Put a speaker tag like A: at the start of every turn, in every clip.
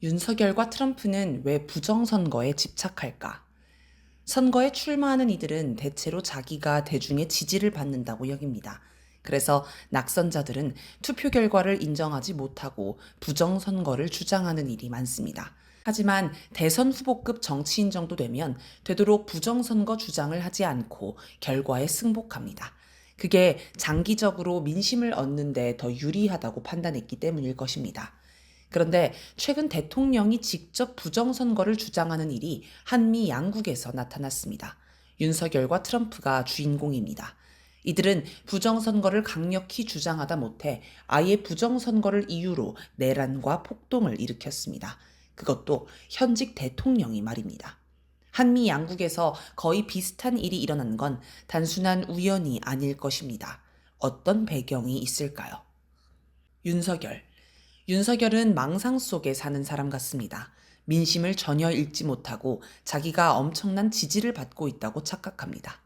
A: 윤석열과 트럼프는 왜 부정선거에 집착할까? 선거에 출마하는 이들은 대체로 자기가 대중의 지지를 받는다고 여깁니다. 그래서 낙선자들은 투표 결과를 인정하지 못하고 부정선거를 주장하는 일이 많습니다. 하지만 대선 후보급 정치인 정도 되면 되도록 부정선거 주장을 하지 않고 결과에 승복합니다. 그게 장기적으로 민심을 얻는 데 더 유리하다고 판단했기 때문일 것입니다. 그런데 최근 대통령이 직접 부정선거를 주장하는 일이 한미 양국에서 나타났습니다. 윤석열과 트럼프가 주인공입니다. 이들은 부정선거를 강력히 주장하다 못해 아예 부정선거를 이유로 내란과 폭동을 일으켰습니다. 그것도 현직 대통령이 말입니다. 한미 양국에서 거의 비슷한 일이 일어난 건 단순한 우연이 아닐 것입니다. 어떤 배경이 있을까요? 윤석열. 윤석열은 망상 속에 사는 사람 같습니다. 민심을 전혀 읽지 못하고 자기가 엄청난 지지를 받고 있다고 착각합니다.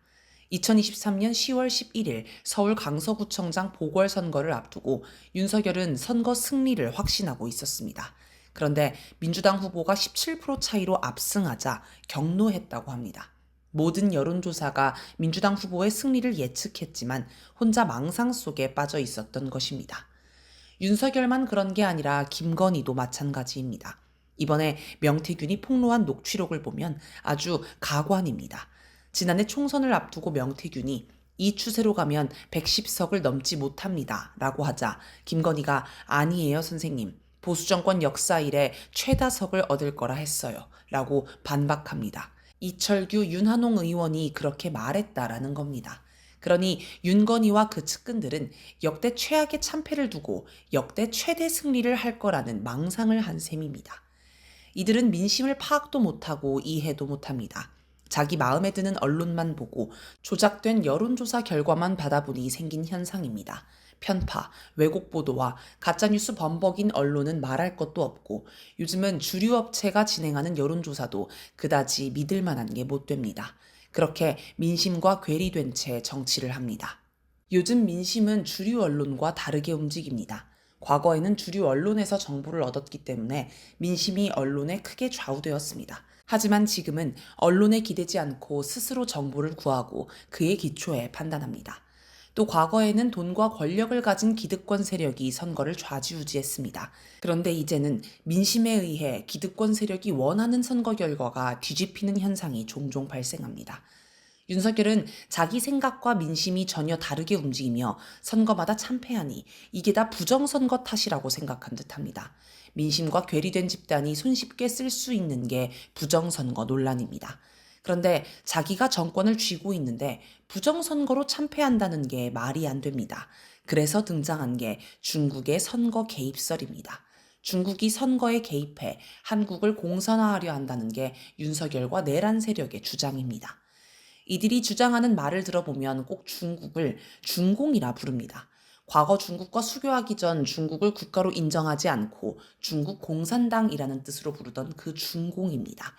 A: 2023년 10월 11일 서울 강서구청장 보궐선거를 앞두고 윤석열은 선거 승리를 확신하고 있었습니다. 그런데 민주당 후보가 17% 차이로 압승하자 격노했다고 합니다. 모든 여론조사가 민주당 후보의 승리를 예측했지만 혼자 망상 속에 빠져 있었던 것입니다. 윤석열만 그런 게 아니라 김건희도 마찬가지입니다. 이번에 명태균이 폭로한 녹취록을 보면 아주 가관입니다. 지난해 총선을 앞두고 명태균이 이 추세로 가면 110석을 넘지 못합니다. 라고 하자 김건희가 아니에요 선생님. 보수정권 역사 이래 최다석을 얻을 거라 했어요. 라고 반박합니다. 이철규, 윤한홍 의원이 그렇게 말했다라는 겁니다. 그러니 윤건희와 그 측근들은 역대 최악의 참패를 두고 역대 최대 승리를 할 거라는 망상을 한 셈입니다. 이들은 민심을 파악도 못하고 이해도 못합니다. 자기 마음에 드는 언론만 보고 조작된 여론조사 결과만 받아보니 생긴 현상입니다. 편파, 왜곡 보도와 가짜뉴스 범벅인 언론은 말할 것도 없고 요즘은 주류 업체가 진행하는 여론조사도 그다지 믿을 만한 게 못 됩니다. 그렇게 민심과 괴리된 채 정치를 합니다. 요즘 민심은 주류 언론과 다르게 움직입니다. 과거에는 주류 언론에서 정보를 얻었기 때문에 민심이 언론에 크게 좌우되었습니다. 하지만 지금은 언론에 기대지 않고 스스로 정보를 구하고 그에 기초해 판단합니다. 또 과거에는 돈과 권력을 가진 기득권 세력이 선거를 좌지우지했습니다. 그런데 이제는 민심에 의해 기득권 세력이 원하는 선거 결과가 뒤집히는 현상이 종종 발생합니다. 윤석열은 자기 생각과 민심이 전혀 다르게 움직이며 선거마다 참패하니 이게 다 부정선거 탓이라고 생각한 듯합니다. 민심과 괴리된 집단이 손쉽게 쓸 수 있는 게 부정선거 논란입니다. 그런데 자기가 정권을 쥐고 있는데 부정선거로 참패한다는 게 말이 안 됩니다. 그래서 등장한 게 중국의 선거 개입설입니다. 중국이 선거에 개입해 한국을 공산화하려 한다는 게 윤석열과 내란 세력의 주장입니다. 이들이 주장하는 말을 들어보면 꼭 중국을 중공이라 부릅니다. 과거 중국과 수교하기 전 중국을 국가로 인정하지 않고 중국 공산당이라는 뜻으로 부르던 그 중공입니다.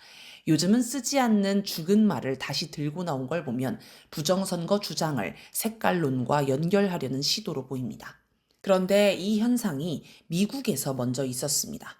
A: 요즘은 쓰지 않는 죽은 말을 다시 들고 나온 걸 보면 부정선거 주장을 색깔론과 연결하려는 시도로 보입니다. 그런데 이 현상이 미국에서 먼저 있었습니다.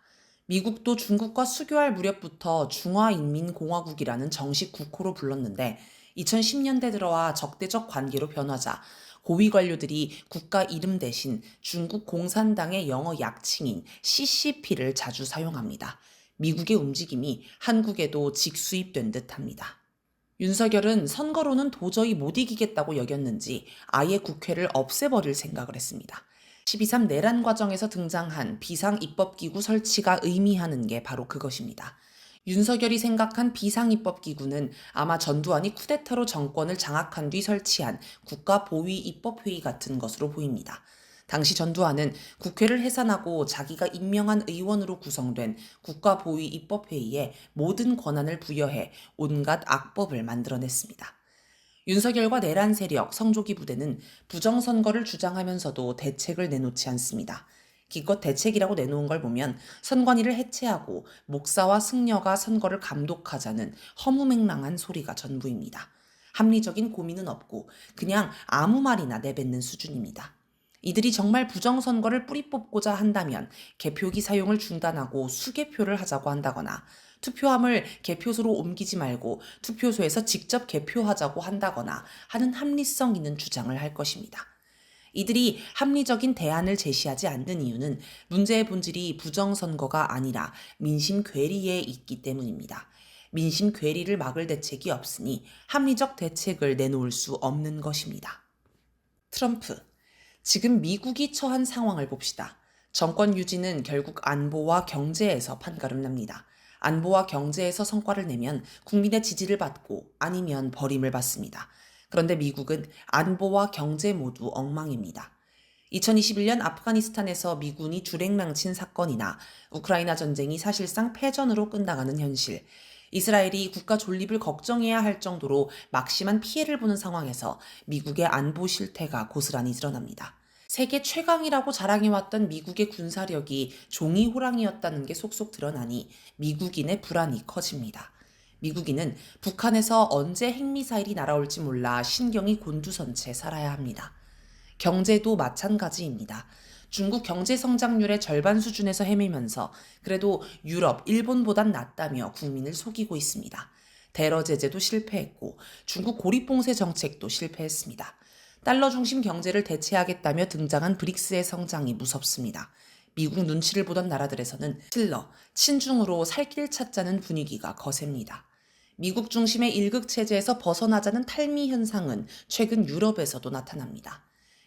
A: 미국도 중국과 수교할 무렵부터 중화인민공화국이라는 정식 국호로 불렀는데 2010년대 들어와 적대적 관계로 변하자 고위 관료들이 국가 이름 대신 중국 공산당의 영어 약칭인 CCP를 자주 사용합니다. 미국의 움직임이 한국에도 직수입된 듯합니다. 윤석열은 선거로는 도저히 못 이기겠다고 여겼는지 아예 국회를 없애버릴 생각을 했습니다. 12.3 내란 과정에서 등장한 비상입법기구 설치가 의미하는 게 바로 그것입니다. 윤석열이 생각한 비상입법기구는 아마 전두환이 쿠데타로 정권을 장악한 뒤 설치한 국가보위입법회의 같은 것으로 보입니다. 당시 전두환은 국회를 해산하고 자기가 임명한 의원으로 구성된 국가보위입법회의에 모든 권한을 부여해 온갖 악법을 만들어냈습니다. 윤석열과 내란 세력, 성조기 부대는 부정선거를 주장하면서도 대책을 내놓지 않습니다. 기껏 대책이라고 내놓은 걸 보면 선관위를 해체하고 목사와 승려가 선거를 감독하자는 허무맹랑한 소리가 전부입니다. 합리적인 고민은 없고 그냥 아무 말이나 내뱉는 수준입니다. 이들이 정말 부정선거를 뿌리 뽑고자 한다면 개표기 사용을 중단하고 수개표를 하자고 한다거나 투표함을 개표소로 옮기지 말고 투표소에서 직접 개표하자고 한다거나 하는 합리성 있는 주장을 할 것입니다. 이들이 합리적인 대안을 제시하지 않는 이유는 문제의 본질이 부정선거가 아니라 민심 괴리에 있기 때문입니다. 민심 괴리를 막을 대책이 없으니 합리적 대책을 내놓을 수 없는 것입니다. 트럼프. 지금 미국이 처한 상황을 봅시다. 정권 유지는 결국 안보와 경제에서 판가름 납니다. 안보와 경제에서 성과를 내면 국민의 지지를 받고 아니면 버림을 받습니다. 그런데 미국은 안보와 경제 모두 엉망입니다. 2021년 아프가니스탄에서 미군이 주랭랑친 사건이나 우크라이나 전쟁이 사실상 패전으로 끝나가는 현실, 이스라엘이 국가 존립을 걱정해야 할 정도로 막심한 피해를 보는 상황에서 미국의 안보 실태가 고스란히 드러납니다. 세계 최강이라고 자랑해왔던 미국의 군사력이 종이 호랑이였다는 게 속속 드러나니 미국인의 불안이 커집니다. 미국인은 북한에서 언제 핵미사일이 날아올지 몰라 신경이 곤두선 채 살아야 합니다. 경제도 마찬가지입니다. 중국 경제 성장률의 절반 수준에서 헤매면서 그래도 유럽, 일본보단 낫다며 국민을 속이고 있습니다. 대러 제재도 실패했고 중국 고립봉쇄 정책도 실패했습니다. 달러 중심 경제를 대체하겠다며 등장한 브릭스의 성장이 무섭습니다. 미국 눈치를 보던 나라들에서는 친중으로 살 길 찾자는 분위기가 거셉니다. 미국 중심의 일극 체제에서 벗어나자는 탈미 현상은 최근 유럽에서도 나타납니다.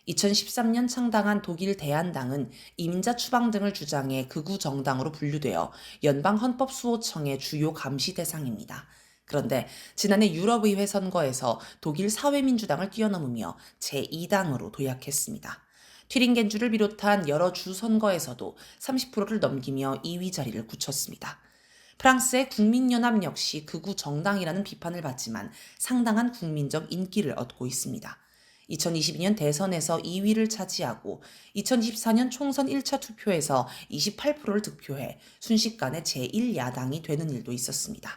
A: 2013년 창당한 독일 대한당은 이민자 추방 등을 주장해 극우 정당으로 분류되어 연방헌법수호청의 주요 감시 대상입니다. 그런데 지난해 유럽의회 선거에서 독일 사회민주당을 뛰어넘으며 제2당으로 도약했습니다. 튀링겐주를 비롯한 여러 주 선거에서도 30%를 넘기며 2위 자리를 굳혔습니다. 프랑스의 국민연합 역시 극우 정당이라는 비판을 받지만 상당한 국민적 인기를 얻고 있습니다. 2022년 대선에서 2위를 차지하고 2024년 총선 1차 투표에서 28%를 득표해 순식간에 제1야당이 되는 일도 있었습니다.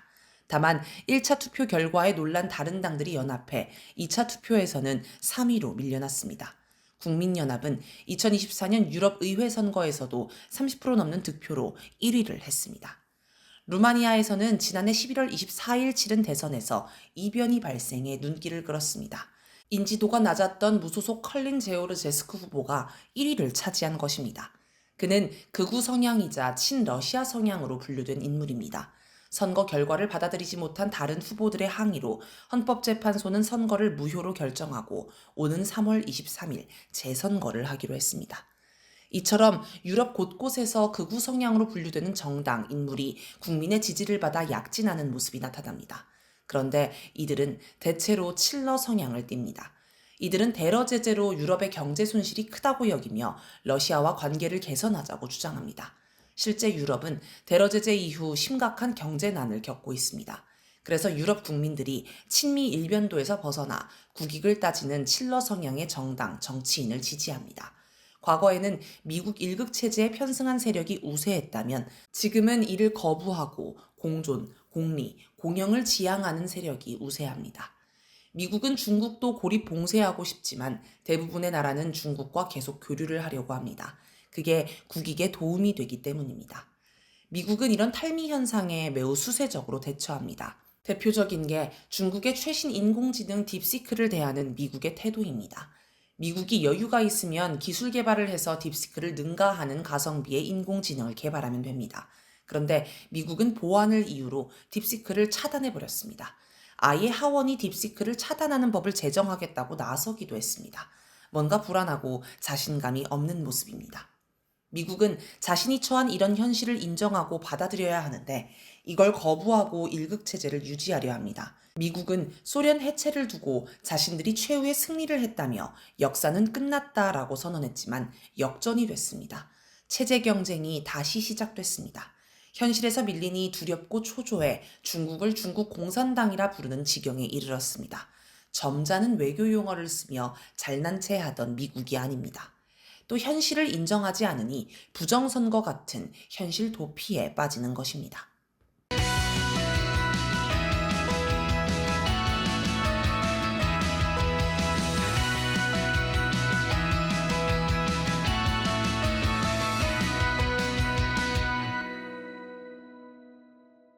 A: 다만 1차 투표 결과에 놀란 다른 당들이 연합해 2차 투표에서는 3위로 밀려났습니다. 국민연합은 2024년 유럽의회 선거에서도 30% 넘는 득표로 1위를 했습니다. 루마니아에서는 지난해 11월 24일 치른 대선에서 이변이 발생해 눈길을 끌었습니다. 인지도가 낮았던 무소속 컬린 제오르제스크 후보가 1위를 차지한 것입니다. 그는 극우 성향이자 친러시아 성향으로 분류된 인물입니다. 선거 결과를 받아들이지 못한 다른 후보들의 항의로 헌법재판소는 선거를 무효로 결정하고 오는 3월 23일 재선거를 하기로 했습니다. 이처럼 유럽 곳곳에서 극우 성향으로 분류되는 정당, 인물이 국민의 지지를 받아 약진하는 모습이 나타납니다. 그런데 이들은 대체로 칠러 성향을 띱니다. 이들은 대러 제재로 유럽의 경제 손실이 크다고 여기며 러시아와 관계를 개선하자고 주장합니다. 실제 유럽은 대러 제재 이후 심각한 경제난을 겪고 있습니다. 그래서 유럽 국민들이 친미 일변도에서 벗어나 국익을 따지는 칠러 성향의 정당, 정치인을 지지합니다. 과거에는 미국 일극 체제에 편승한 세력이 우세했다면 지금은 이를 거부하고 공존, 공리, 공영을 지향하는 세력이 우세합니다. 미국은 중국도 고립 봉쇄하고 싶지만 대부분의 나라는 중국과 계속 교류를 하려고 합니다. 그게 국익에 도움이 되기 때문입니다. 미국은 이런 탈미 현상에 매우 수세적으로 대처합니다. 대표적인 게 중국의 최신 인공지능 딥시크를 대하는 미국의 태도입니다. 미국이 여유가 있으면 기술 개발을 해서 딥시크를 능가하는 가성비의 인공지능을 개발하면 됩니다. 그런데 미국은 보안을 이유로 딥시크를 차단해버렸습니다. 아예 하원이 딥시크를 차단하는 법을 제정하겠다고 나서기도 했습니다. 뭔가 불안하고 자신감이 없는 모습입니다. 미국은 자신이 처한 이런 현실을 인정하고 받아들여야 하는데 이걸 거부하고 일극체제를 유지하려 합니다. 미국은 소련 해체를 두고 자신들이 최후의 승리를 했다며 역사는 끝났다라고 선언했지만 역전이 됐습니다. 체제 경쟁이 다시 시작됐습니다. 현실에서 밀리니 두렵고 초조해 중국을 중국 공산당이라 부르는 지경에 이르렀습니다. 점잖은 외교 용어를 쓰며 잘난 체 하던 미국이 아닙니다. 또 현실을 인정하지 않으니 부정선거 같은 현실 도피에 빠지는 것입니다.